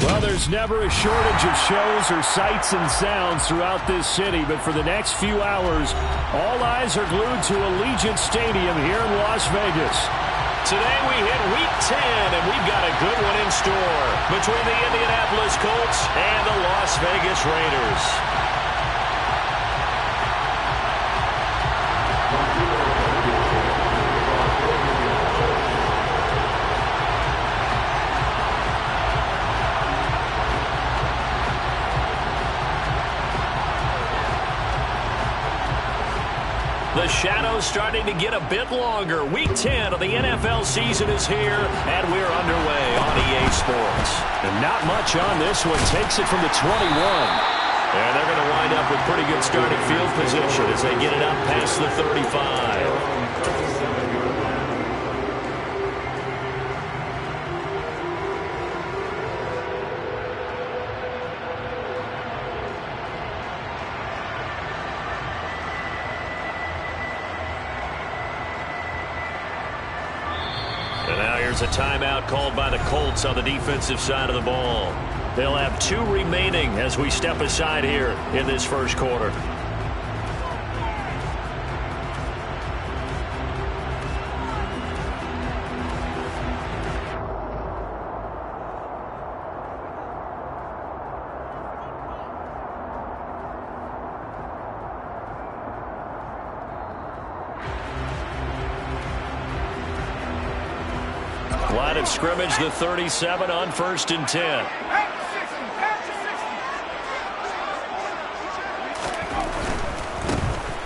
Well, there's never a shortage of shows or sights and sounds throughout this city, but for the next few hours, all eyes are glued to Allegiant Stadium here in Las Vegas. Today we hit Week 10, and we've got a good one in store between the Indianapolis Colts and the Las Vegas Raiders. The shadow's starting to get a bit longer. Week 10 of the NFL season is here, and we're underway on EA Sports. And not much on this one. Takes it from the 21. And they're going to wind up with pretty good starting field position as they get it up past the 35. A timeout called by the Colts on the defensive side of the ball. They'll have 2 remaining as we step aside here in this first quarter. Line of scrimmage, the 37 on 1st and 10.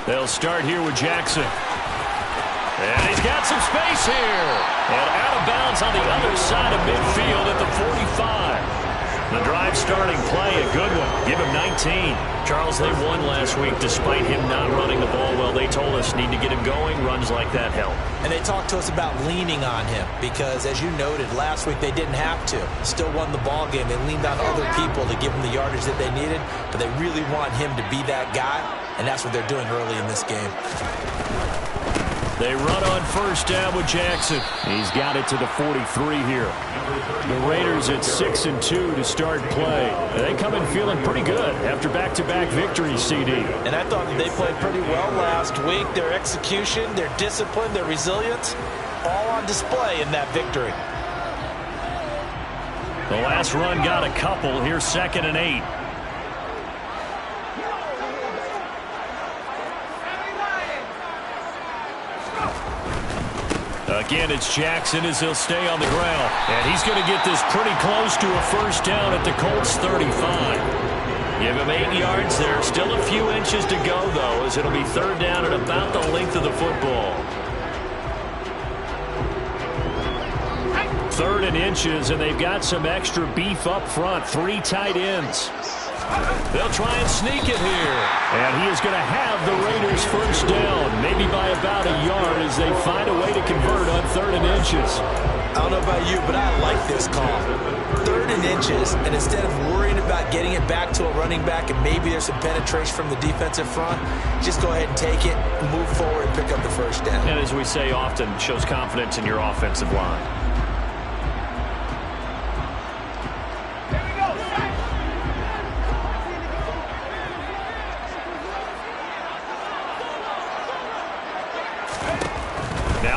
They'll start here with Jackson. And he's got some space here. And out of bounds on the other side of midfield at the 45. The drive starting play, a good one. Give him 19. Charles, they won last week despite him not running the ball well. They told us need to get him going. Runs like that help. And they talked to us about leaning on him because, as you noted, last week they didn't have to. Still won the ball game. They leaned on other people to give him the yardage that they needed, but they really want him to be that guy, and that's what they're doing early in this game. They run on 1st down with Jackson. He's got it to the 43 here. The Raiders at 6-2 to start play. They come in feeling pretty good after back-to-back victories, CD. And I thought that they played pretty well last week. Their execution, their discipline, their resilience, all on display in that victory. The last run got a couple. Here's 2nd and 8. Again, it's Jackson as he'll stay on the ground. And he's going to get this pretty close to a 1st down at the Colts 35. Give him 8 yards there. Still a few inches to go, though, as it'll be 3rd down at about the length of the football. 3rd and inches, and they've got some extra beef up front. 3 tight ends. They'll try and sneak it here. And he is going to have the Raiders 1st down, maybe by about a yard as they find a way to convert on 3rd and inches. I don't know about you, but I like this call. 3rd and inches, and instead of worrying about getting it back to a running back and maybe there's some penetration from the defensive front, just go ahead and take it, move forward, and pick up the 1st down. And as we say often, shows confidence in your offensive line.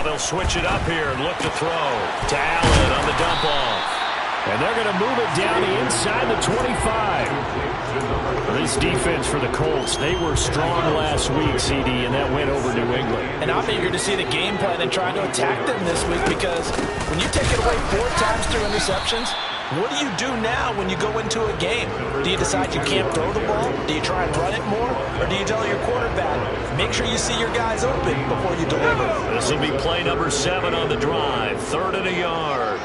They'll switch it up here and look to throw. To Allen on the dump off. And they're going to move it down the inside the 25. This defense for the Colts, they were strong last week, CD, and that went over New England. And I'm eager to see the game plan and try to attack them this week because when you take it away 4 times through interceptions, what do you do now when you go into a game? Do you decide you can't throw the ball? Do you try and run it more? Or do you tell your quarterback, make sure you see your guys open before you deliver? This will be play number 7 on the drive. 3rd and a yard.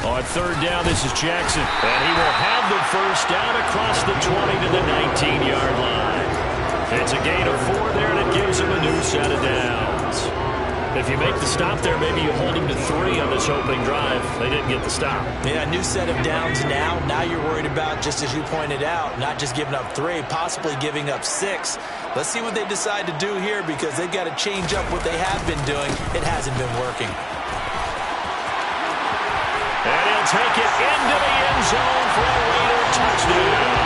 On 3rd down, this is Jackson. And he will have the 1st down across the 20 to the 19-yard line. It's a gain of 4 there, and it gives him a new set of downs. If you make the stop there, maybe you hold him to 3 on this opening drive. They didn't get the stop. Yeah, a new set of downs now. Now you're worried about, just as you pointed out, not just giving up 3, possibly giving up 6. Let's see what they decide to do here because they've got to change up what they have been doing. It hasn't been working. take it into the end zone for a Raider touchdown.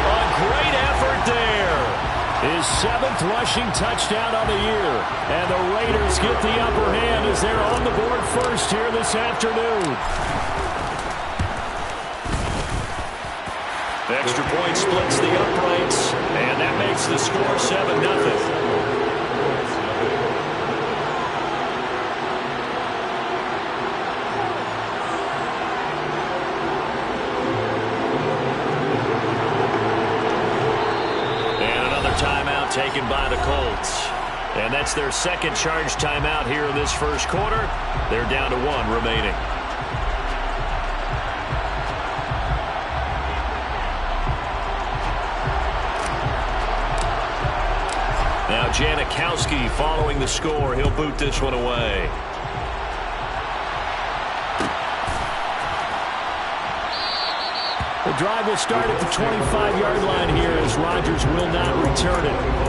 A great effort there. His 7th rushing touchdown on the year. And the Raiders get the upper hand as they're on the board first here this afternoon. Extra point splits the uprights, and that makes the score 7-0. Timeout taken by the Colts. And that's their second charge timeout here in this first quarter. They're down to 1 remaining. Now Janikowski following the score. He'll boot this one away. The drive will start at the 25-yard line here as Rodgers will not return it.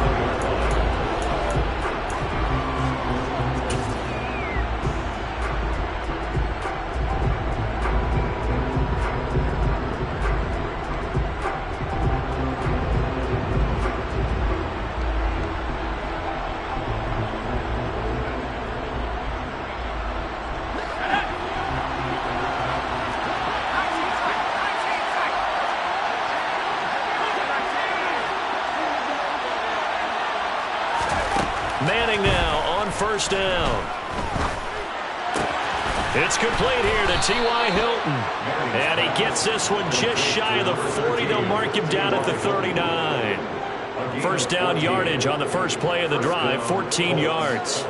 Manning now on first down. It's complete here to T.Y. Hilton. And he gets this one just shy of the 40. They'll mark him down at the 39. First down yardage on the first play of the drive, 14 yards.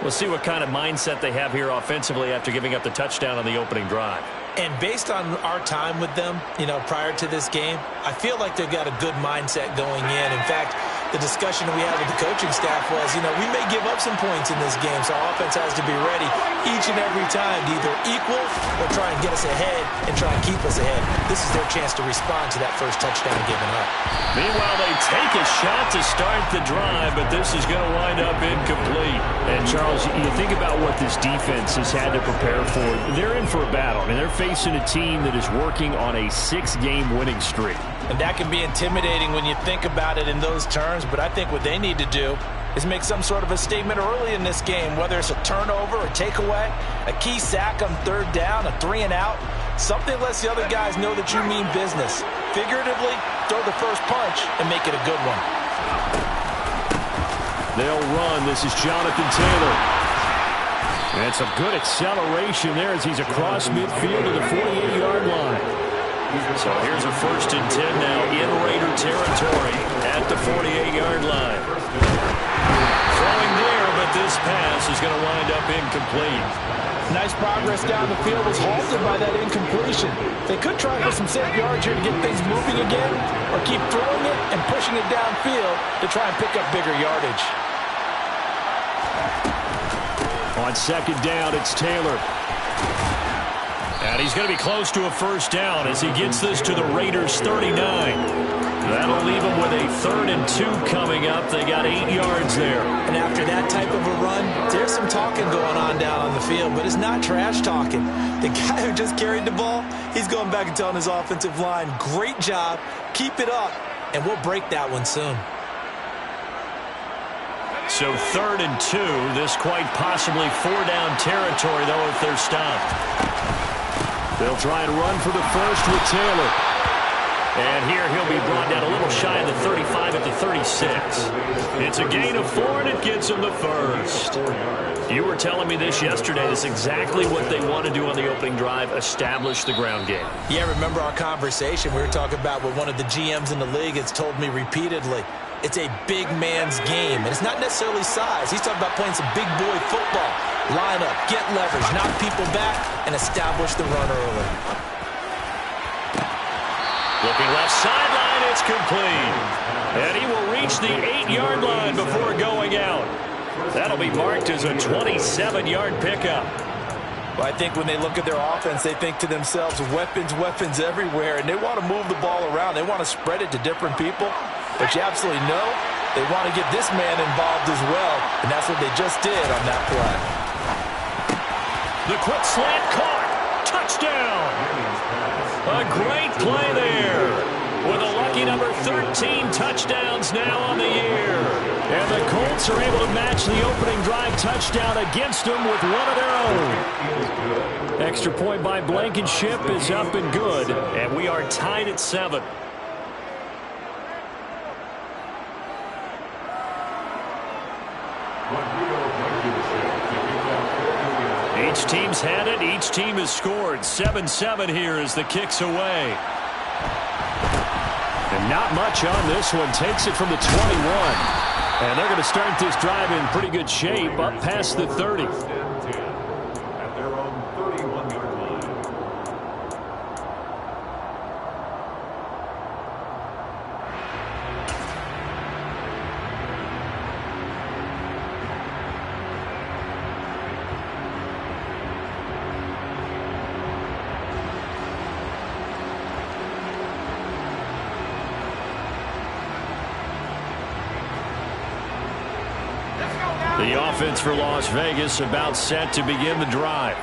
We'll see what kind of mindset they have here offensively after giving up the touchdown on the opening drive. And based on our time with them, prior to this game, I feel like they've got a good mindset going in. In fact, the discussion we had with the coaching staff was, we may give up some points in this game, so our offense has to be ready each and every time to either equal or try and get us ahead and try and keep us ahead. This is their chance to respond to that first touchdown given up. Meanwhile, they take a shot to start the drive, but this is going to wind up incomplete. And, Charles, you think about what this defense has had to prepare for. They're in for a battle. I mean, they're facing a team that is working on a 6-game winning streak. And that can be intimidating when you think about it in those terms, but I think what they need to do is make some sort of a statement early in this game, whether it's a turnover, a takeaway, a key sack on third down, a 3-and-out, something lets the other guys know that you mean business. Figuratively, throw the first punch and make it a good one. They'll run. This is Jonathan Taylor. And some good acceleration there as he's across midfield to the 48-yard line. So here's a 1st and 10 now in Raider territory at the 48-yard line. Throwing there, but this pass is going to wind up incomplete. Nice progress down the field was halted by that incompletion. They could try to get some safe yards here to get things moving again, or keep throwing it and pushing it downfield to try and pick up bigger yardage. On second down, it's Taylor. And he's going to be close to a first down as he gets this to the Raiders' 39. That'll leave them with a 3rd and 2 coming up. They got 8 yards there. And after that type of a run, there's some talking going on down on the field, but it's not trash talking. The guy who just carried the ball, he's going back and telling his offensive line, great job, keep it up, and we'll break that one soon. So 3rd and 2, this quite possibly 4-down territory, though, if they're stopped. They'll try and run for the first with Taylor. And here he'll be brought down a little shy of the 35 at the 36. It's a gain of 4, and it gets him the first. You were telling me this yesterday. That's exactly what they want to do on the opening drive, establish the ground game. Yeah, remember our conversation? We were talking about what one of the GMs in the league has told me repeatedly. It's a big man's game, and it's not necessarily size. He's talking about playing some big boy football. Line up, get leverage, knock people back, and establish the run early. Looking left sideline, it's complete. And he will reach the 8-yard line before going out. That'll be marked as a 27-yard pickup. Well, I think when they look at their offense, they think to themselves, weapons, weapons everywhere, and they want to move the ball around. They want to spread it to different people. But you absolutely know they want to get this man involved as well, and that's what they just did on that play. The quick slant caught. Touchdown. down. A great play there. With a lucky number 13 touchdowns now on the year. And the Colts are able to match the opening drive touchdown against them with one of their own. Extra point by Blankenship is up and good. And we are tied at 7. Each team's had it. Each team has scored. 7-7 here as the kick's away. And not much on this one. Takes it from the 21. And they're going to start this drive in pretty good shape up past the 30. At their own 31-yard line. The offense for Las Vegas about set to begin the drive.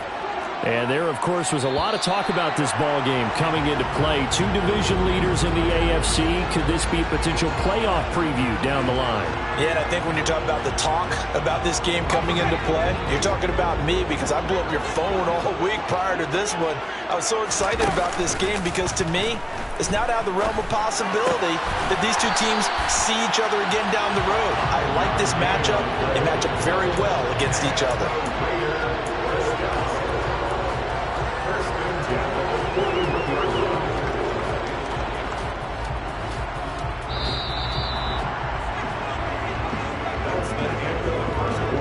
And there, of course, was a lot of talk about this ball game coming into play. 2 division leaders in the AFC. Could this be a potential playoff preview down the line? Yeah, and I think when you're talking about the talk about this game coming into play, you're talking about me because I blew up your phone all week prior to this one. I was so excited about this game because to me, it's not out of the realm of possibility that these two teams see each other again down the road. I like this matchup. They match up very well against each other.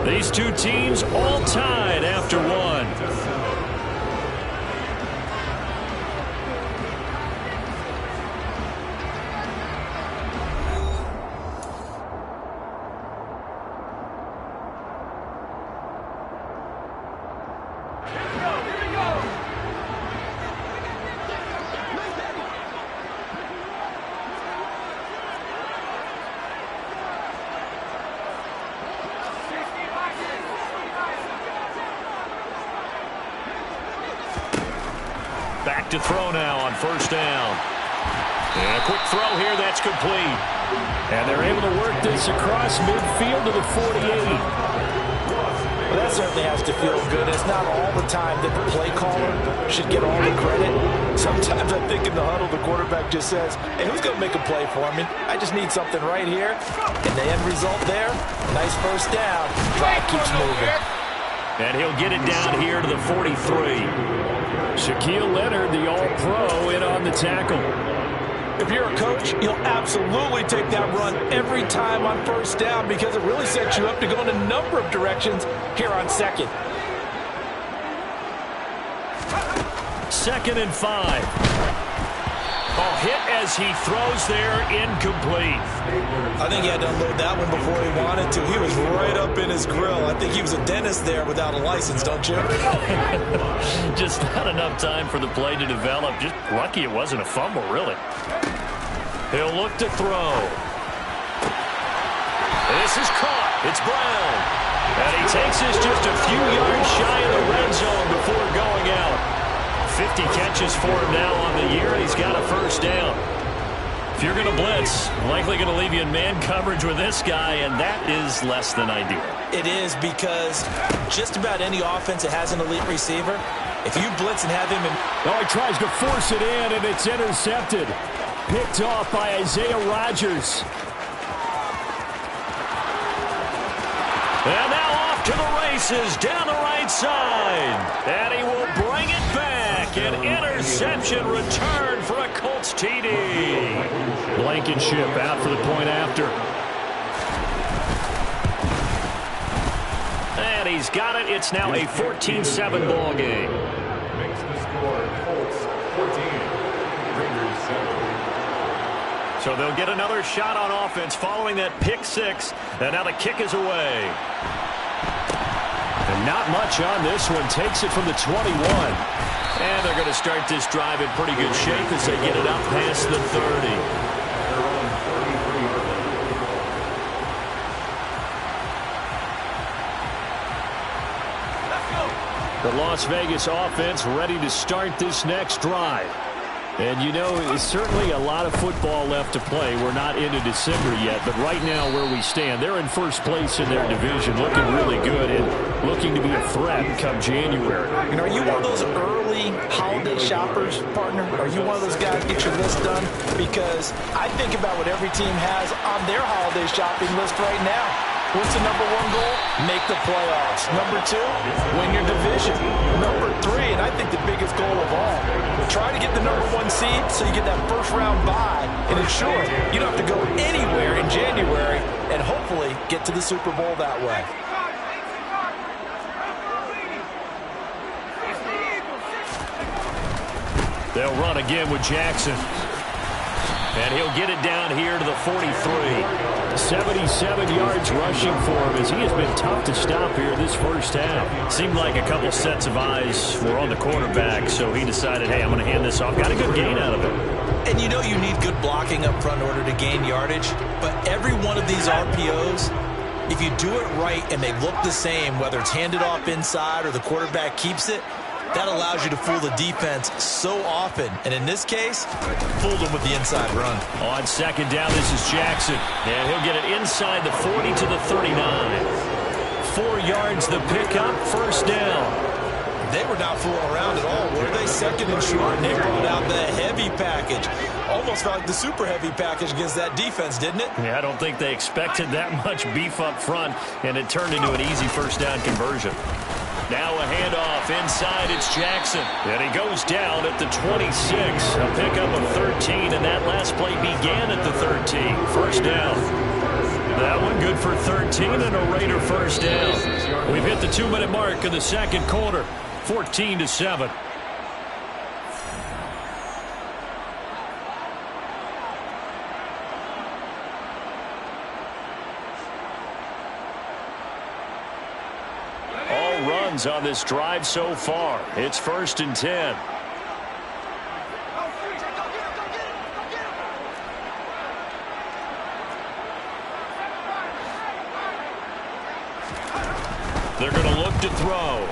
These two teams all tied after one. Back to throw now on first down. And a quick throw here that's complete. And they're able to work this across midfield to the 48. Well, that certainly has to feel good. It's not all the time that the play caller should get all the credit. Sometimes I think in the huddle, the quarterback just says, hey, who's going to make a play for me? I just need something right here. And the end result there, nice first down. Drive keeps moving. And he'll get it down here to the 43. Shaquille Leonard, the All-Pro, in on the tackle. If you're a coach, you'll absolutely take that run every time on first down because it really sets you up to go in a number of directions here on second. 2nd and 5. A hit as he throws there, incomplete. I think he had to unload that one before he wanted to. He was right up in his grill. I think he was a dentist there without a license, don't you? Just not enough time for the play to develop. Just lucky it wasn't a fumble, really. He'll look to throw. This is caught. It's Brown. And he takes this just a few yards shy of the red zone before going out. 50 catches for him now on the year, and he's got a first down. If you're going to blitz, likely going to leave you in man coverage with this guy, and that is less than ideal. It is because just about any offense that has an elite receiver, if you blitz and have him in... Oh, he tries to force it in, and it's intercepted. Picked off by Isaiah Rodgers. And now off to the races down the right side. And he will bring it back. An interception return for a Colts TD. Blankenship out for the point after. And he's got it. It's now a 14-7 ball game. Makes the score Colts 14, Raiders 7. So they'll get another shot on offense following that pick six. And now the kick is away. And not much on this one. Takes it from the 21. And they're going to start this drive in pretty good shape as they get it up past the 30. The Las Vegas offense ready to start this next drive. And, you know, it's certainly a lot of football left to play. We're not into December yet, but right now where we stand, they're in first place in their division, looking really good and looking to be a threat come January. And are you one of those early holiday shoppers, partner? Are you one of those guys get your list done? Because I think about what every team has on their holiday shopping list right now. What's the number one goal? Make the playoffs. Number two, win your division. Number three, and I think the biggest goal of all, try to get the number one seed so you get that first round bye and ensure you don't have to go anywhere in January and hopefully get to the Super Bowl that way. They'll run again with Jackson. And he'll get it down here to the 43. 77 yards rushing for him as he has been tough to stop here this first half. Seemed like a couple sets of eyes were on the quarterback, so he decided, hey, I'm going to hand this off. Got a good gain out of it. And you know you need good blocking up front in order to gain yardage, but every one of these RPOs, if you do it right and they look the same, whether it's handed off inside or the quarterback keeps it, that allows you to fool the defense so often. And in this case, fooled them with the inside run. On second down, this is Jackson. And he'll get it inside the 40 to the 39. 4 yards the pickup, first down. They were not fooling around at all, were they? Second and short, and they brought out the heavy package. Almost felt like the super heavy package against that defense, didn't it? Yeah, I don't think they expected that much beef up front, and it turned into an easy first down conversion. Now a handoff inside, it's Jackson. And he goes down at the 26. A pickup of 13, and that last play began at the 13. First down. That one good for 13 and a Raider first down. We've hit the 2-minute mark in the second quarter. 14-7. All runs on this drive so far. It's 1st and 10. They're going to look to throw.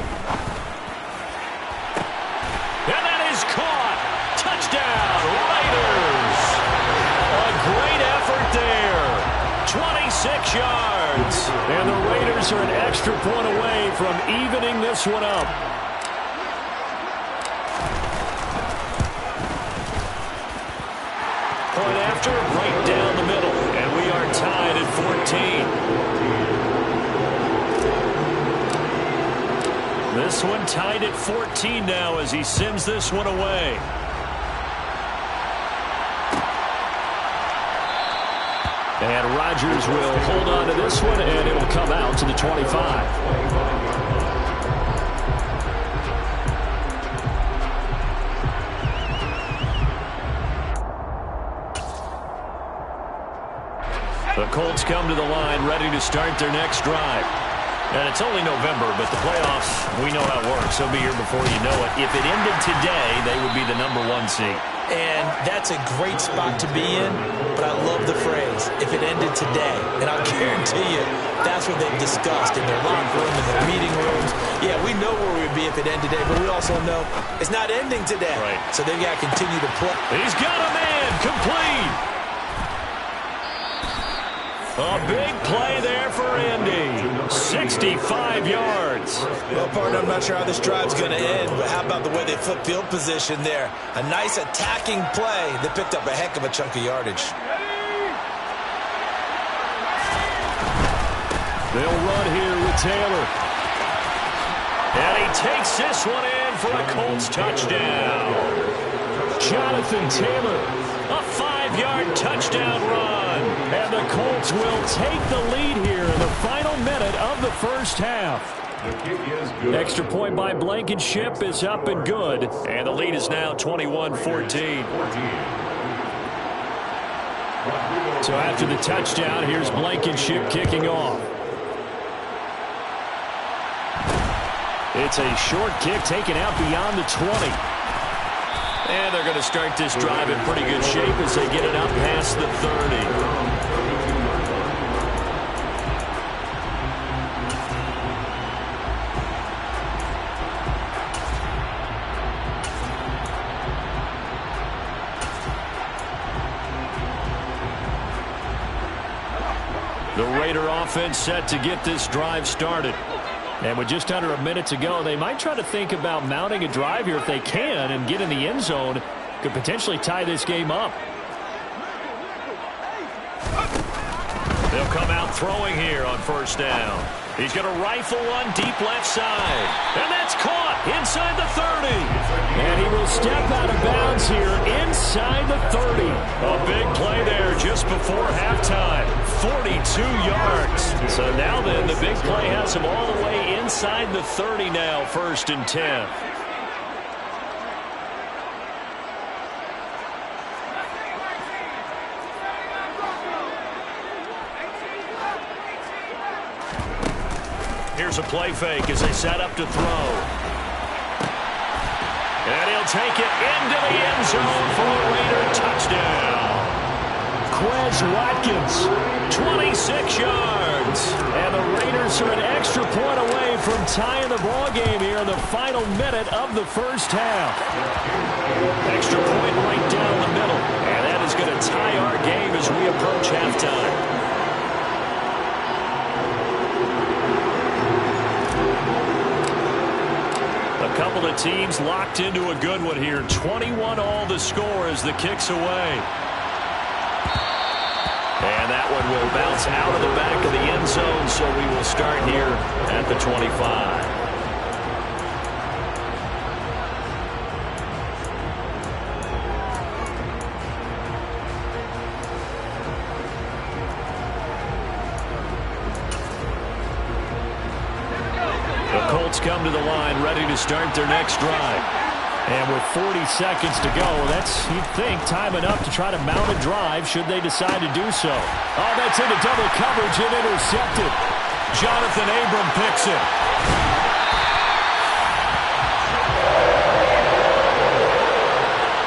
And that is caught. Touchdown, Raiders. A great effort there. 26 yards. And the Raiders are an extra point away from evening this one up. Point after, right down the middle. And we are tied at 14. This one tied at 14 now as he sends this one away. And Rodgers will hold on to this one, and it will come out to the 25. The Colts come to the line, ready to start their next drive. And it's only November, but the playoffs, we know how it works. They'll be here before you know it. If it ended today, they would be the number 1 seed. And that's a great spot to be in, but I love the phrase, if it ended today. And I'll guarantee you, that's what they've discussed in their locker room, in their meeting rooms. Yeah, we know where we would be if it ended today, but we also know it's not ending today. Right. So they've got to continue to play. He's got a man, complete. A big play there for Andy. 65 yards. Well, partner, I'm not sure how this drive's going to end, but how about the way they flip field position there? A nice attacking play that picked up a heck of a chunk of yardage. They'll run here with Taylor. And he takes this one in for a Colts touchdown. Jonathan Taylor, a 5-yard touchdown run. And the Colts will take the lead here in the final minute of the first half. Extra point by Blankenship is up and good. And the lead is now 21-14. So after the touchdown, here's Blankenship kicking off. It's a short kick taken out beyond the 20. And they're going to start this drive in pretty good shape as they get it up past the 30. The Raider offense set to get this drive started. And with just under a minute to go, they might try to think about mounting a drive here if they can and get in the end zone. Could potentially tie this game up. They'll come out throwing here on first down. He's going to rifle one deep left side. And that's caught inside the 30. And he will step out of bounds here inside the 30. A big play there just before halftime. 42 yards. So now then, the big play has him all the way inside the 30 now, 1st and 10. Here's a play fake as they set up to throw. And he'll take it into the end zone for a Raider touchdown. Quez Watkins, 26 yards. And the Raiders are an extra point away from tying the ball game here in the final minute of the first half. Extra point right down the middle. And that is going to tie our game as we approach halftime. A couple of teams locked into a good one here. 21 all the score as the kick's away. And that one will bounce out of the back of the end zone, so we will start here at the 25. Come to the line, ready to start their next drive. And with 40 seconds to go, that's, you'd think, time enough to try to mount a drive should they decide to do so. Oh, that's into double coverage and intercepted. Jonathan Abram picks it.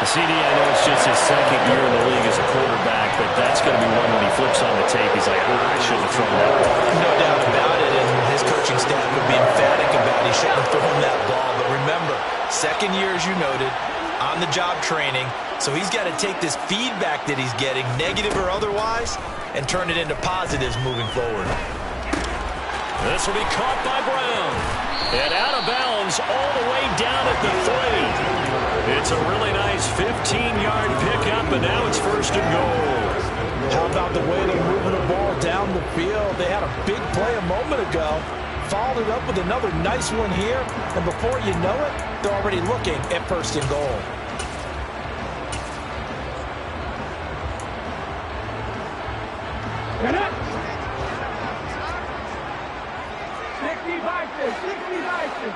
CD, I know it's just his second year in the league as a quarterback, but that's going to be one when he flips on the tape. He's like, I shouldn't have thrown that ball. No doubt about it, and his coaching staff would be emphatic about he shouldn't have thrown that ball. But remember, second year, as you noted, on-the-job training, so he's got to take this feedback that he's getting, negative or otherwise, and turn it into positives moving forward. This will be caught by Brown. And out of bounds all the way down at the 3. It's a really nice 15-yard pickup, and now it's 1st and goal. How about the way they're moving the ball down the field? They had a big play a moment ago. Followed it up with another nice one here. And before you know it, they're already looking at 1st and goal. Get it! 60-60.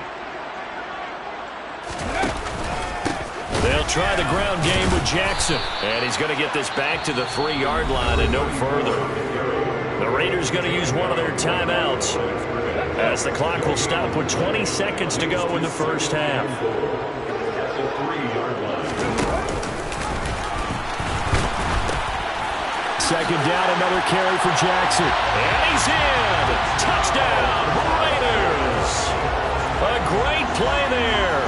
They'll try the ground game with Jackson. And he's going to get this back to the 3-yard line and no further. The Raiders going to use one of their timeouts as the clock will stop with 20 seconds to go in the first half. Second down, another carry for Jackson. And he's in. Touchdown, Raiders. A great play there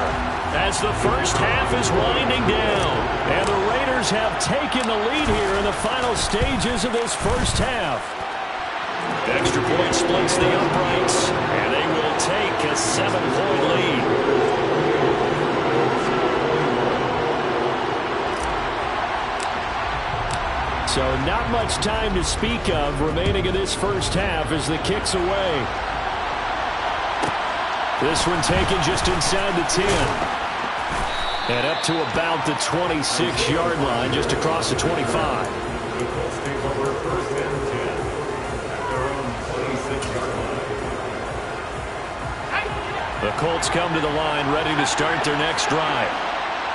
as the first half is winding down. And the Raiders have taken the lead here in the final stages of this first half. Extra point splits the uprights, and they will take a 7-point lead. So not much time to speak of remaining in this first half as the kick's away. This one taken just inside the 10. And up to about the 26-yard line, just across the 25. The Colts come to the line, ready to start their next drive.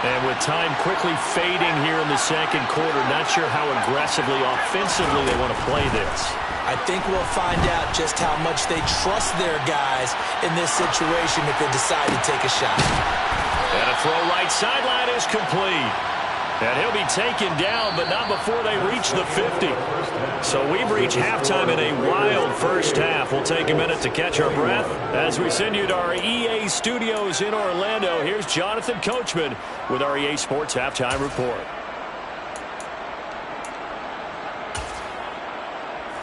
And with time quickly fading here in the second quarter, not sure how aggressively, offensively they want to play this. I think we'll find out just how much they trust their guys in this situation if they decide to take a shot. And a throw right sideline is complete. And he'll be taken down, but not before they reach the 50. So we've reached halftime in a wild first half. We'll take a minute to catch our breath as we send you to our EA studios in Orlando. Here's Jonathan Coachman with our EA Sports Halftime Report.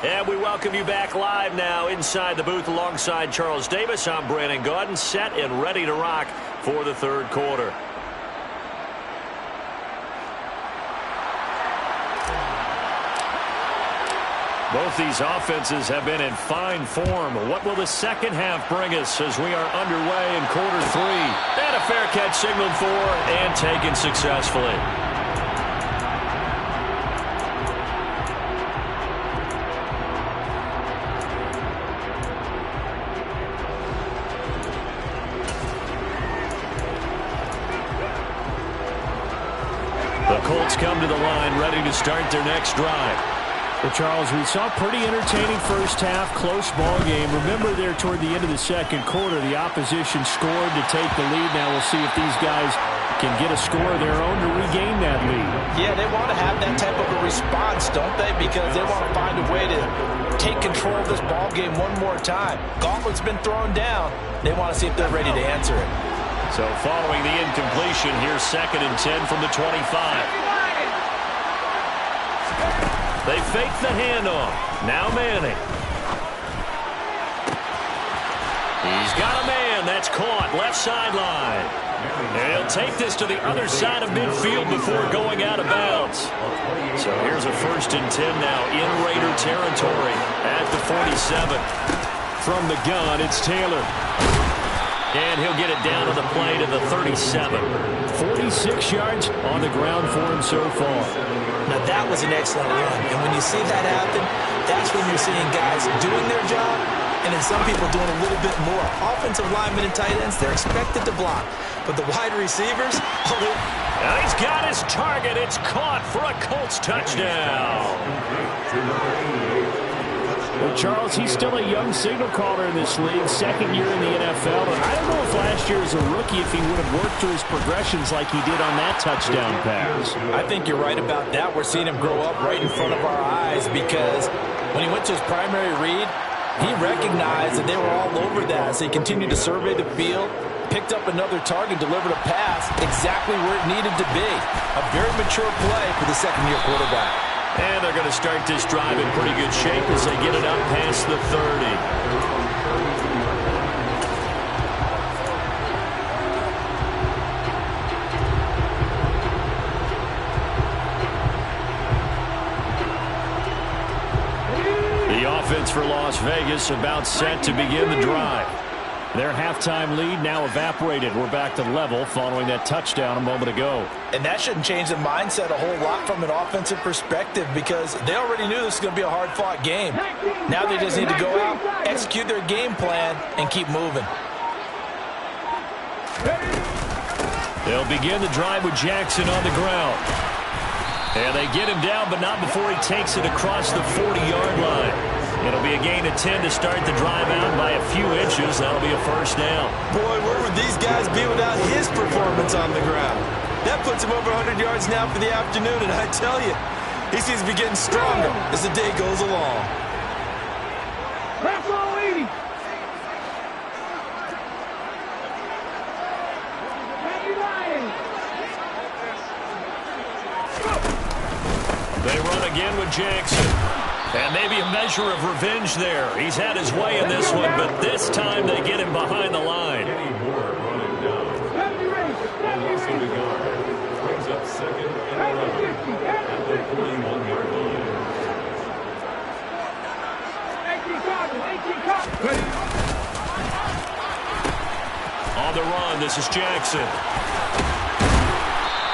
And we welcome you back live now inside the booth alongside Charles Davis. I'm Brandon Gaudin, set and ready to rock for the third quarter. Both these offenses have been in fine form. What will the second half bring us as we are underway in quarter three? And a fair catch signaled for and taken successfully. The Colts come to the line ready to start their next drive. Well, Charles, we saw a pretty entertaining first half, close ball game. Remember there toward the end of the second quarter, the opposition scored to take the lead. Now we'll see if these guys can get a score of their own to regain that lead. Yeah, they want to have that type of a response, don't they? Because they want to find a way to take control of this ball game one more time. Gauntlet's been thrown down. They want to see if they're ready to answer it. So following the incompletion, here's 2nd and 10 from the 25. They fake the handoff. Now Manning. He's got a man. That's caught. Left sideline. And he'll take this to the other side of midfield before going out of bounds. So here's a 1st and 10 now in Raider territory at the 47. From the gun, it's Taylor. And he'll get it down to the play to the 37. 46 yards on the ground for him so far. Now, that was an excellent run. And when you see that happen, that's when you're seeing guys doing their job and then some people doing a little bit more. Offensive linemen and tight ends, they're expected to block. But the wide receivers, and he's got his target. It's caught for a Colts touchdown. Well, Charles, he's still a young signal caller in this league, 2nd year in the NFL. And I don't know if last year as a rookie if he would have worked through his progressions like he did on that touchdown pass. I think you're right about that. We're seeing him grow up right in front of our eyes because when he went to his primary read, he recognized that they were all over that. So he continued to survey the field, picked up another target, delivered a pass exactly where it needed to be. A very mature play for the second-year quarterback. And they're going to start this drive in pretty good shape as they get it up past the 30. The offense for Las Vegas about set to begin the drive. Their halftime lead now evaporated. We're back to level following that touchdown a moment ago. And that shouldn't change the mindset a whole lot from an offensive perspective because they already knew this was going to be a hard-fought game. Now they just need to go out, execute their game plan, and keep moving. They'll begin the drive with Jackson on the ground. And they get him down, but not before he takes it across the 40-yard line. It'll be a gain of 10 to start the drive out by a few inches. That'll be a first down. Boy, where would these guys be without his performance on the ground? That puts him over 100 yards now for the afternoon, and I tell you, he seems to be getting stronger as the day goes along. They run again with Jackson. And maybe a measure of revenge there. He's had his way in this one, but this time they get him behind the line. Kenny Moore running down. Also the guard brings up 2nd and 11 at the 41-yard line. On the run, this is Jackson.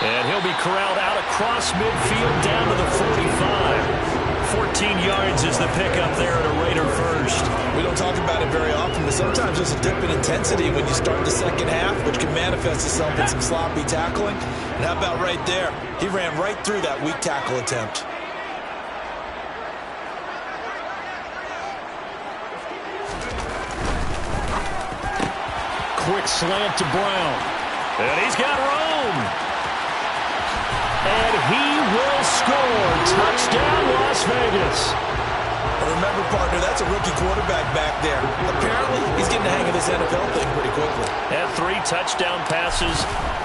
And he'll be corralled out across midfield down to the 45. 14 yards is the pickup there at a Raider first. We don't talk about it very often, but sometimes there's a dip in intensity when you start the second half, which can manifest itself in some sloppy tackling. And how about right there? He ran right through that weak tackle attempt. Quick slant to Brown. And he's got room. And he will score. Touchdown, Las Vegas. Remember, partner, that's a rookie quarterback back there. Apparently, he's getting the hang of this NFL thing pretty quickly. Had 3 touchdown passes.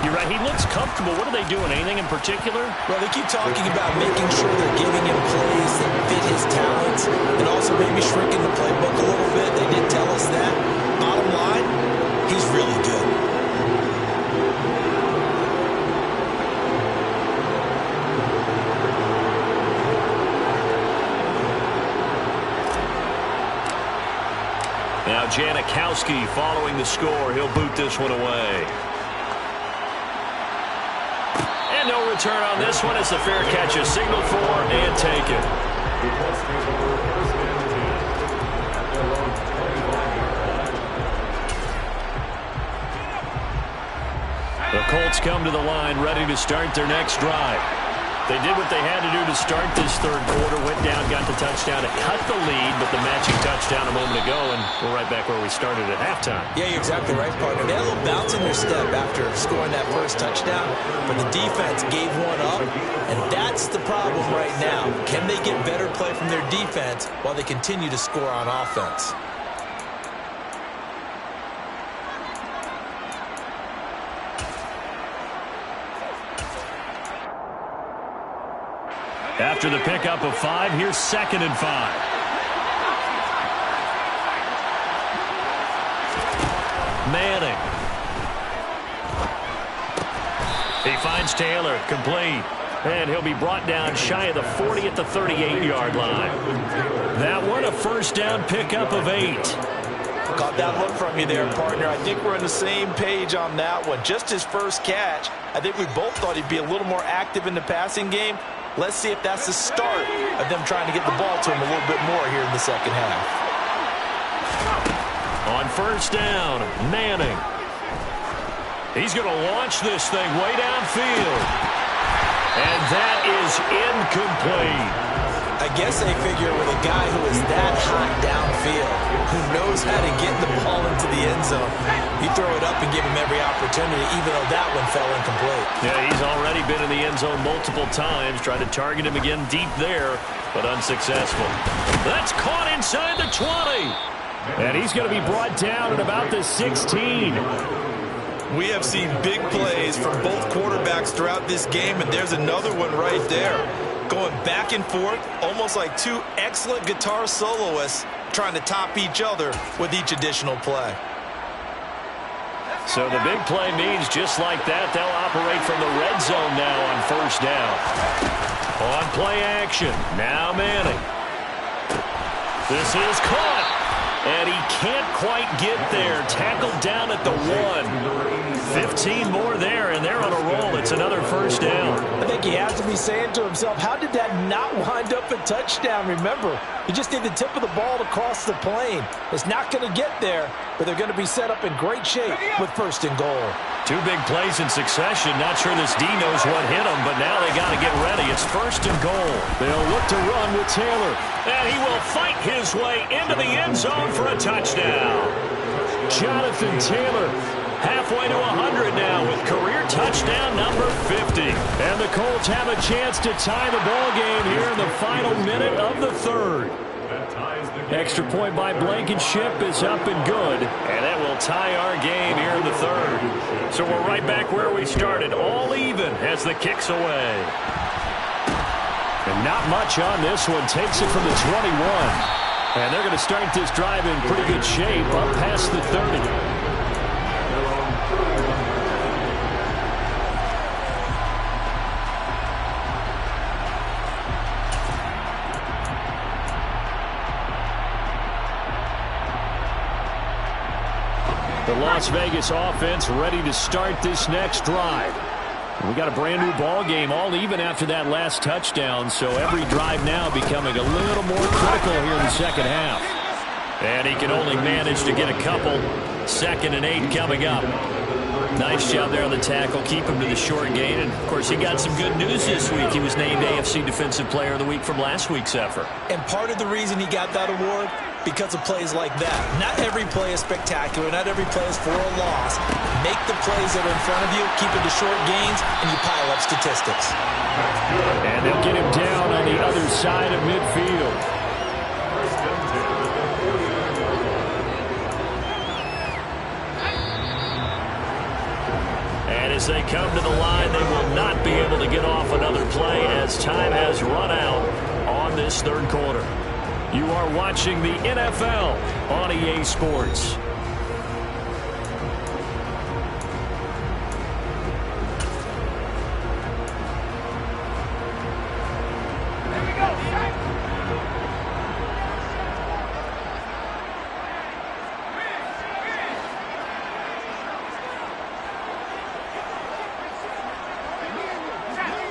You're right, he looks comfortable. What are they doing? Anything in particular? Well, they keep talking about making sure they're giving him plays that fit his talents and also maybe shrinking the playbook a little bit. They did tell us that. Bottom line, he's really good. Now Janikowski following the score. He'll boot this one away. And no return on this one as the fair catch is signaled for and taken. The Colts come to the line ready to start their next drive. They did what they had to do to start this third quarter, went down, got the touchdown to cut the lead, but the matching touchdown a moment ago, and we're right back where we started at halftime. Yeah, you're exactly right, partner. They had a little bounce in their step after scoring that first touchdown, but the defense gave one up, and that's the problem right now. Can they get better play from their defense while they continue to score on offense? After the pickup of 5, here's 2nd and 5. Manning. He finds Taylor, complete. And he'll be brought down shy of the 40 at the 38-yard line. That one, a first down pickup of 8. Got that look from you there, partner. I think we're on the same page on that one. Just his first catch, I think we both thought he'd be a little more active in the passing game. Let's see if that's the start of them trying to get the ball to him a little bit more here in the second half. On first down, Manning. He's going to launch this thing way downfield. And that is incomplete. I guess they figure with a guy who is that hot downfield, who knows how to get the ball into the end zone, you throw it up and give him every opportunity, even though that one fell incomplete. Yeah, he's already been in the end zone multiple times, tried to target him again deep there, but unsuccessful. That's caught inside the 20. And he's going to be brought down at about the 16. We have seen big plays from both quarterbacks throughout this game, and there's another one right there. Going back and forth, almost like two excellent guitar soloists trying to top each other with each additional play. So the big play means just like that, they'll operate from the red zone now on first down. On play action, now Manning. This is caught. And he can't quite get there. Tackled down at the 1. 15 more there, and they're on a roll. It's another first down. I think he has to be saying to himself, how did that not wind up a touchdown? Remember, you just need the tip of the ball to cross the plane. It's not going to get there, but they're going to be set up in great shape with first and goal. 2 big plays in succession. Not sure this D knows what hit him, but now they got to get ready. It's first and goal. They'll look to run with Taylor. And he will fight his way into the end zone for a touchdown. Jonathan Taylor halfway to 100 now with career touchdown number 50. And the Colts have a chance to tie the ball game here in the final minute of the third. Extra point by Blankenship is up and good. And that will tie our game here in the third. So we're right back where we started. All even as the kick's away. And not much on this one. Takes it from the 21. And they're going to start this drive in pretty good shape up past the 30. The Las Vegas offense ready to start this next drive. We got a brand new ball game, all even after that last touchdown, so every drive now becoming a little more critical here in the second half. And he can only manage to get a couple. 2nd and 8 coming up. Nice job there on the tackle. Keep him to the short gain. And, of course, he got some good news this week. He was named AFC Defensive Player of the Week from last week's effort. And part of the reason he got that award, because of plays like that. Not every play is spectacular. Not every play is for a loss. Make the plays that are in front of you, keep it to short gains, and you pile up statistics. And they'll get him down on the other side of midfield. And as they come to the line, they will not be able to get off another play as time has run out on this third quarter. You are watching the NFL on EA Sports.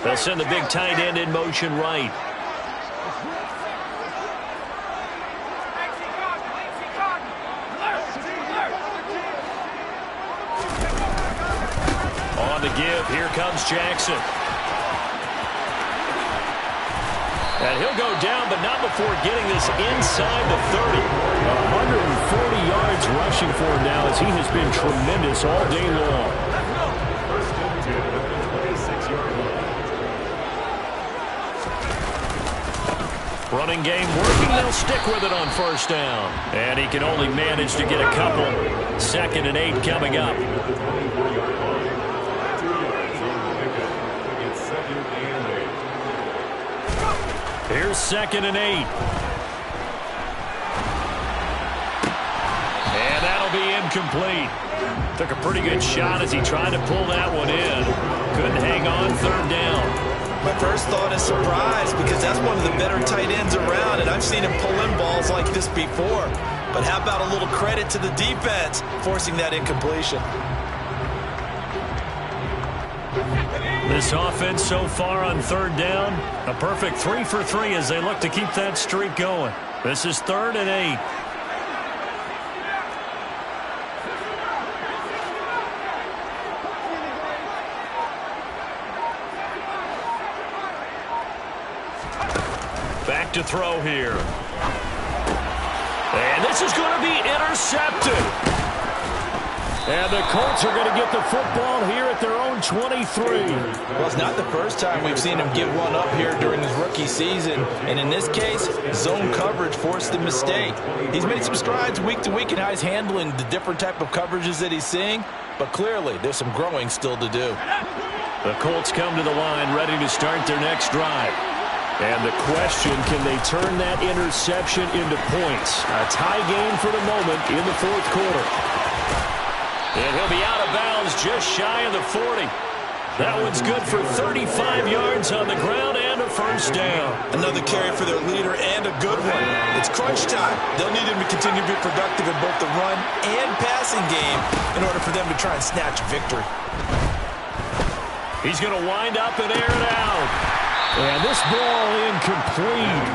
They'll send the big tight end in motion right. On the give, here comes Jackson. And he'll go down, but not before getting this inside the 30. 140 yards rushing for him now as he has been tremendous all day long. First and 10 at the 26-yard line. Running game working, they'll stick with it on first down. And he can only manage to get a couple. 2nd and 8 coming up. At the 24-yard line. 2 yards on the pickup. It's 2nd and 8. Here's 2nd and 8. And that'll be incomplete. Took a pretty good shot as he tried to pull that one in. Couldn't hang on 3rd down. My first thought is surprise because that's one of the better tight ends around, and I've seen him pull in balls like this before. But how about a little credit to the defense forcing that incompletion? This offense so far on 3rd down, a perfect 3 for 3 as they look to keep that streak going. This is 3rd and 8. Back to throw here. And this is going to be intercepted. And the Colts are going to get the football here at their own 23. Well, it's not the first time we've seen him give one up here during his rookie season. And in this case, zone coverage forced the mistake. He's made some strides week to week in how he's handling the different type of coverages that he's seeing. But clearly, there's some growing still to do. The Colts come to the line ready to start their next drive. And the question, can they turn that interception into points? A tie game for the moment in the 4th quarter. And he'll be out of bounds just shy of the 40. That one's good for 35 yards on the ground and a first down. Another carry for their leader and a good one. It's crunch time. They'll need him to continue to be productive in both the run and passing game in order for them to try and snatch a victory. He's going to wind up and air it out. And this ball incomplete.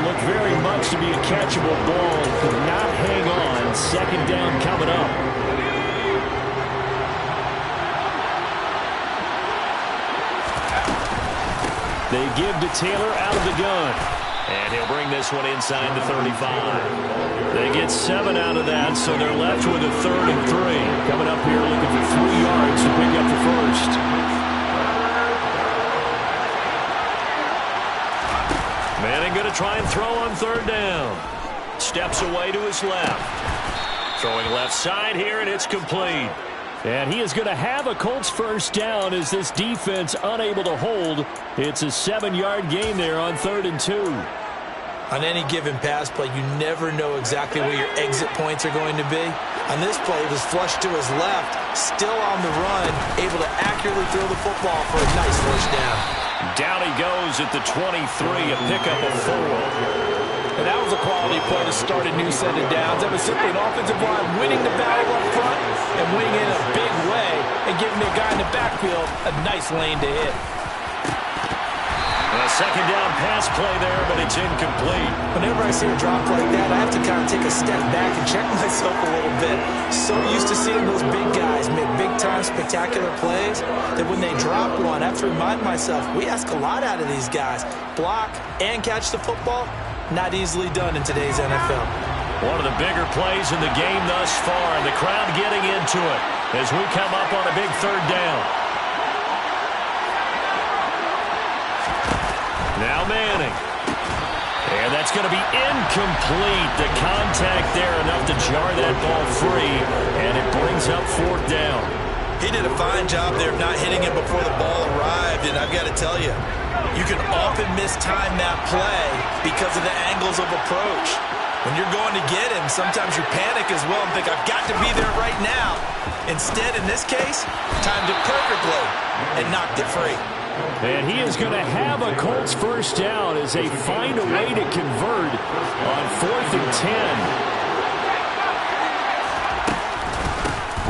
Looked very much to be a catchable ball. Could not hang on. 2nd down coming up. They give to Taylor out of the gun. And he'll bring this one inside the 35. They get 7 out of that, so they're left with a 3rd and 3. Coming up here looking for 3 yards to pick up the first. Manning going to try and throw on 3rd down. Steps away to his left. Throwing left side here, and it's complete. And he is going to have a Colts first down as this defense unable to hold. It's a 7-yard gain there on 3rd and 2. On any given pass play, you never know exactly where your exit points are going to be. On this play, it was flushed to his left, still on the run, able to accurately throw the football for a nice first down. Down he goes at the 23, a pickup of 4. And that was a quality play to start a new set of downs. That was simply an offensive line winning the battle up front and winning in a big way and giving the guy in the backfield a nice lane to hit. A 2nd down pass play there, but it's incomplete. Whenever I see a drop like that, I have to kind of take a step back and check myself a little bit. So used to seeing those big guys make big-time spectacular plays that when they drop one, I have to remind myself, we ask a lot out of these guys. Block and catch the football, not easily done in today's NFL. One of the bigger plays in the game thus far, and the crowd getting into it as we come up on a big 3rd down. Now Manning. And that's going to be incomplete. The contact there enough to jar that ball free, and it brings up 4th down. He did a fine job there of not hitting it before the ball arrived, and I've got to tell you, you can often mistime that play because of the angles of approach. When you're going to get him, sometimes you panic as well and think, I've got to be there right now. Instead, in this case, timed it perfectly and knocked it free. And he is going to have a Colts first down as they find a way to convert on 4th and 10.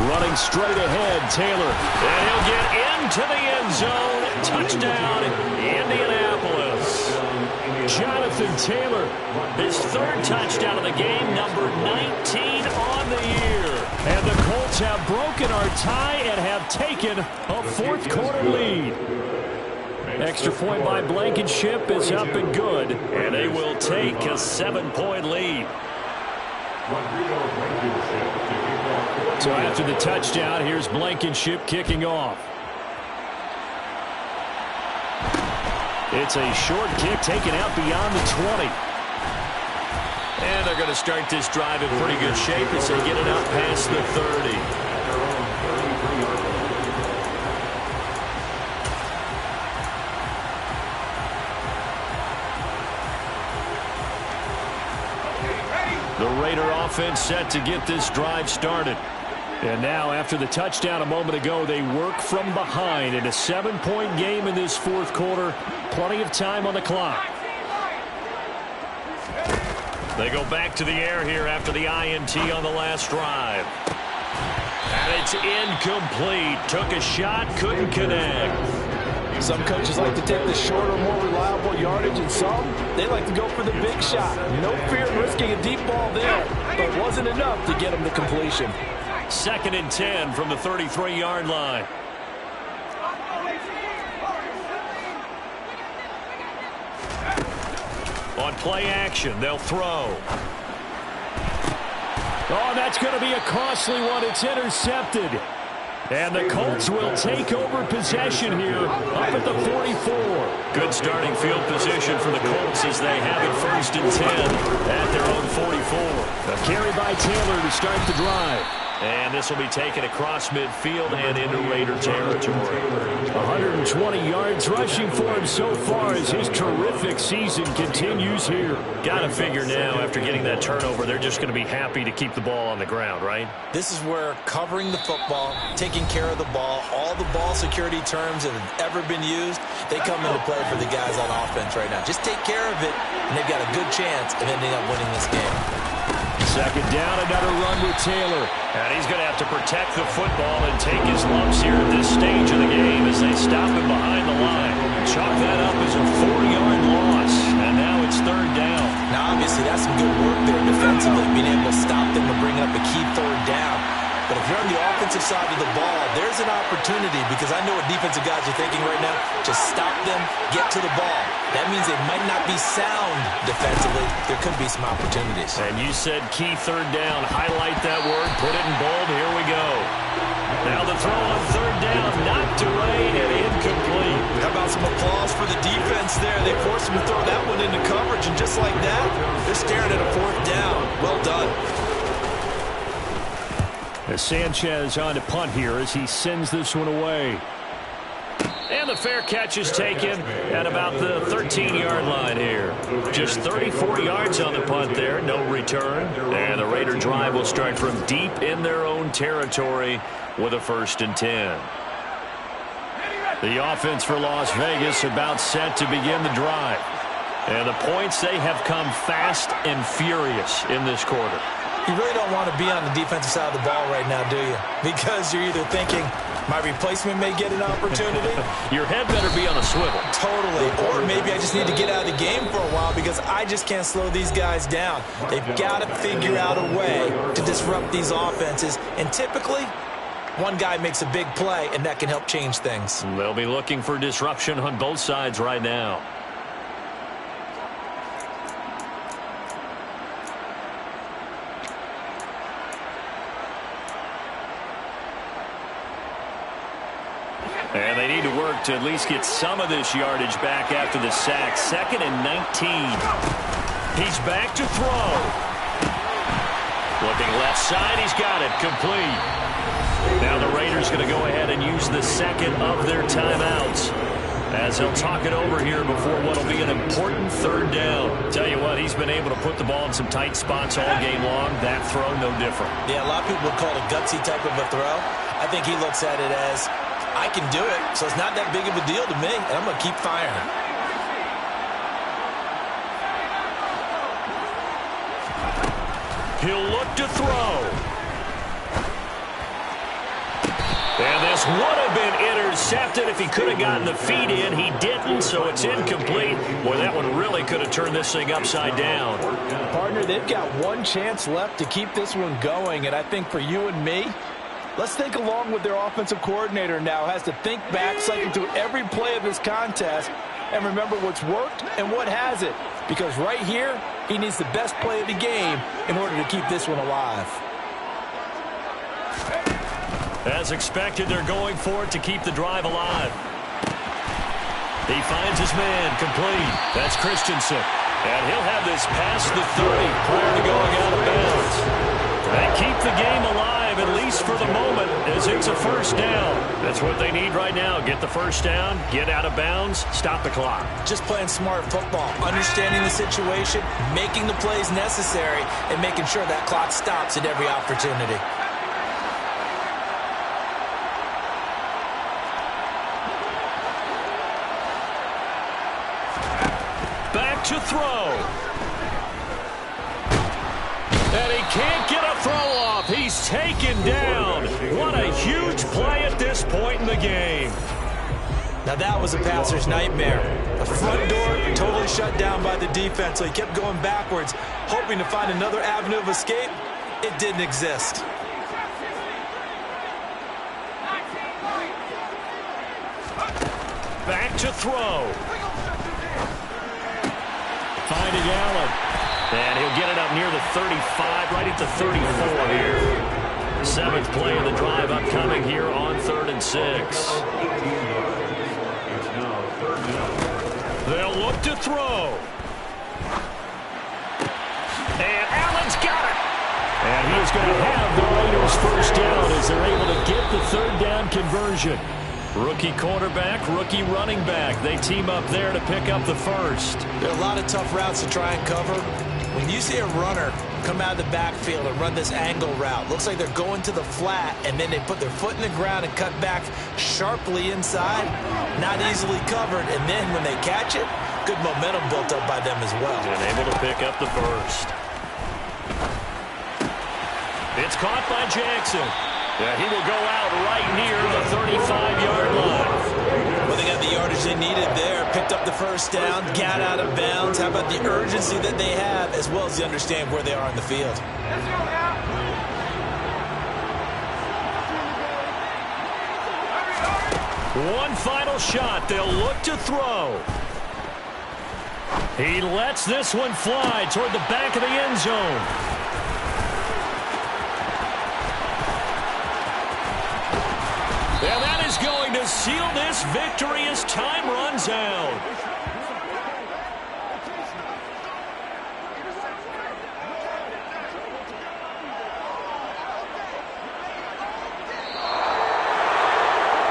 Running straight ahead, Taylor. And he'll get into the end zone. Touchdown, Indianapolis. Jonathan Taylor, his 3rd touchdown of the game, number 19 on the year. And the Colts have broken our tie and have taken a 4th quarter lead. Extra point by Blankenship is up and good. And they will take a 7-point lead. So after the touchdown, here's Blankenship kicking off. It's a short kick taken out beyond the 20. And they're going to start this drive in pretty good shape as they get it out past the 30. The Raider offense set to get this drive started. And now, after the touchdown a moment ago, they work from behind in a 7-point game in this 4th quarter. Plenty of time on the clock. They go back to the air here after the INT on the last drive. And it's incomplete. Took a shot, couldn't connect. Some coaches like to take the shorter, more reliable yardage, and some, they like to go for the big shot. No fear in risking a deep ball there, but wasn't enough to get them to completion. 2nd and 10 from the 33-yard line. On play action, they'll throw. Oh, that's going to be a costly one. It's intercepted. And the Colts will take over possession here up at the 44. Good starting field position for the Colts as they have it 1st and 10 at their own 44. A carry by Taylor to start the drive. And this will be taken across midfield and into Raider territory. 120 yards rushing for him so far as his terrific season continues here. Got to figure now, after getting that turnover, they're just going to be happy to keep the ball on the ground, right? This is where covering the football, taking care of the ball, all the ball security terms that have ever been used, they come into play for the guys on offense right now. Just take care of it, and they've got a good chance of ending up winning this game. 2nd down, another run with Taylor. And he's going to have to protect the football and take his lumps here at this stage of the game as they stop him behind the line. Chalk that up as a 4-yard loss. And now it's 3rd down. Now, obviously, that's some good work there defensively, being able to stop them and bring up a key 3rd down. But if you're on the offensive side of the ball, there's an opportunity, because I know what defensive guys are thinking right now. Just stop them, get to the ball. That means they might not be sound defensively. There could be some opportunities. And you said key 3rd down. Highlight that word. Put it in bold. Here we go. Now the throw on 3rd down. Knocked away and incomplete. How about some applause for the defense there? They forced him to throw that one into coverage, and just like that, they're staring at a 4th down. Well done. As Sanchez on to punt here as he sends this one away. And the fair catch is taken at about the 13-yard line here. Just 34 yards on the punt there, no return. And the Raider drive will start from deep in their own territory with a 1st and 10. The offense for Las Vegas about set to begin the drive. And the points, they have come fast and furious in this quarter. You really don't want to be on the defensive side of the ball right now, do you? Because you're either thinking, my replacement may get an opportunity. Your head better be on a swivel. Totally. Or maybe I just need to get out of the game for a while because I just can't slow these guys down. They've got to figure out a way to disrupt these offenses. And typically, one guy makes a big play, and that can help change things. They'll be looking for disruption on both sides right now. And they need to work to at least get some of this yardage back after the sack. 2nd and 19. He's back to throw. Looking left side, he's got it. Complete. Now the Raiders going to go ahead and use the 2nd of their timeouts. as he'll talk it over here before what will be an important third down. Tell you what, he's been able to put the ball in some tight spots all game long. That throw, no different. Yeah, a lot of people would call it a gutsy type of a throw. I think he looks at it as, I can do it, so it's not that big of a deal to me, and I'm going to keep firing. He'll look to throw. And this would have been intercepted if he could have gotten the feet in. He didn't, so it's incomplete. Boy, that one really could have turned this thing upside down. Partner, they've got one chance left to keep this one going, and I think for you and me, let's think along with their offensive coordinator now. Has to think back, cycle through every play of this contest, and remember what's worked and what hasn't. Because right here, he needs the best play of the game in order to keep this one alive. As expected, they're going for it to keep the drive alive. He finds his man, complete. That's Christensen. And he'll have this past the 30 prior to going out of bounds. They keep the game alive, at least for the moment, as it's a first down. That's what they need right now. Get the first down, get out of bounds, stop the clock. Just playing smart football, understanding the situation, making the plays necessary, and making sure that clock stops at every opportunity. Back to throw. And he can't get a throw off. He's taken down. What a huge play at this point in the game. Now that was a passer's nightmare. The front door totally shut down by the defense, so he kept going backwards, hoping to find another avenue of escape. It didn't exist. Back to throw. Finding Allen. And he'll get it up near the 35, right at the 34 here. Seventh play of the drive upcoming here on 3rd and 6. They'll look to throw. And Allen's got it. And he's going to have the Raiders first down as they're able to get the third down conversion. Rookie quarterback, rookie running back. They team up there to pick up the first. There are a lot of tough routes to try and cover. When you see a runner come out of the backfield and run this angle route, looks like they're going to the flat, and then they put their foot in the ground and cut back sharply inside. Not easily covered, and then when they catch it, good momentum built up by them as well. And able to pick up the first. It's caught by Jackson. Yeah, he will go out right near the 35-yard line. Well, they got the yardage they needed there. Picked up the first down, got out of bounds. How about the urgency that they have, as well as they understand where they are on the field? One final shot. They'll look to throw. He lets this one fly toward the back of the end zone. And that is going to seal this victory as time runs out.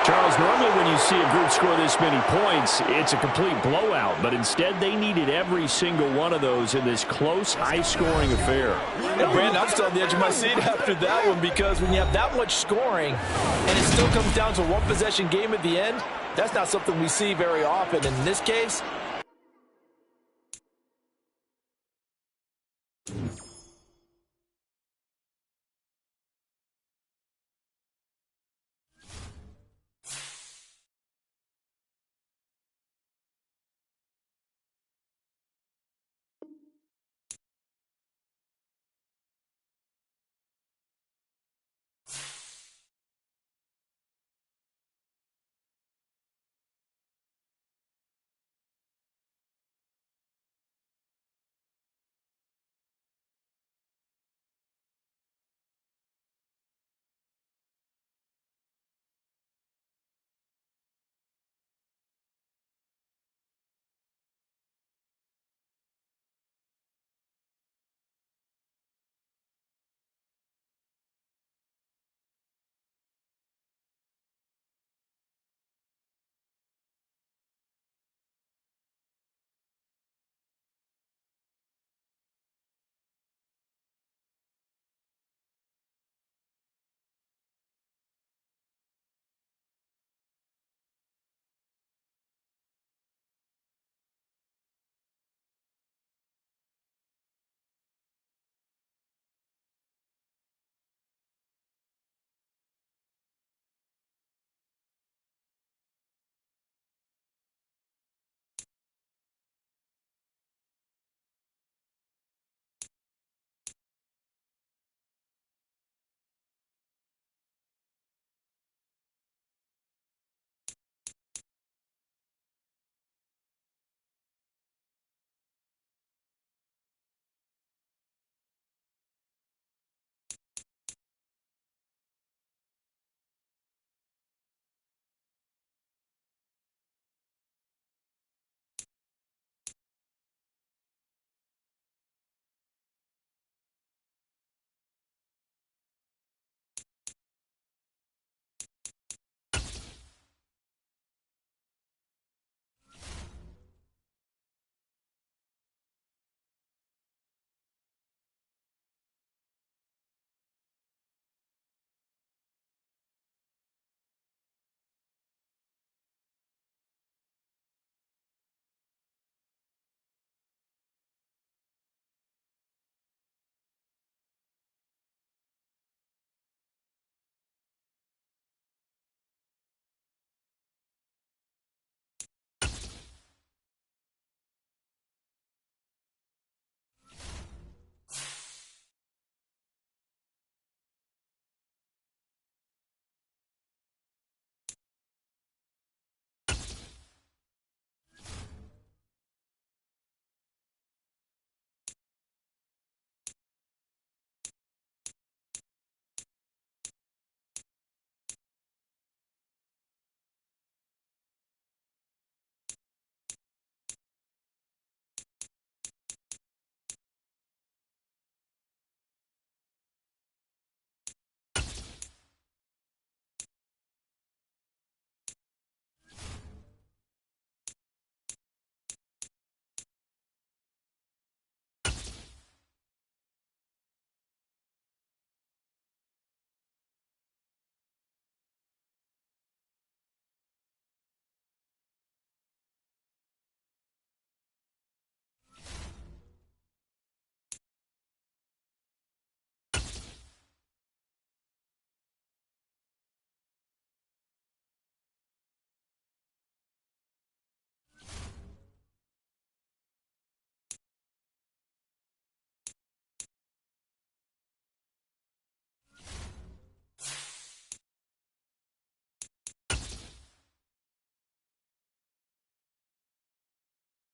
Charles, normally when you see a group score this many points, it's a complete blowout. But instead, they needed every single one of those in this close, high-scoring affair. And Brandon, I'm still on the edge of my seat after that one, because when you have that much scoring and it still comes down to a one-possession game at the end, that's not something we see very often. And in this case,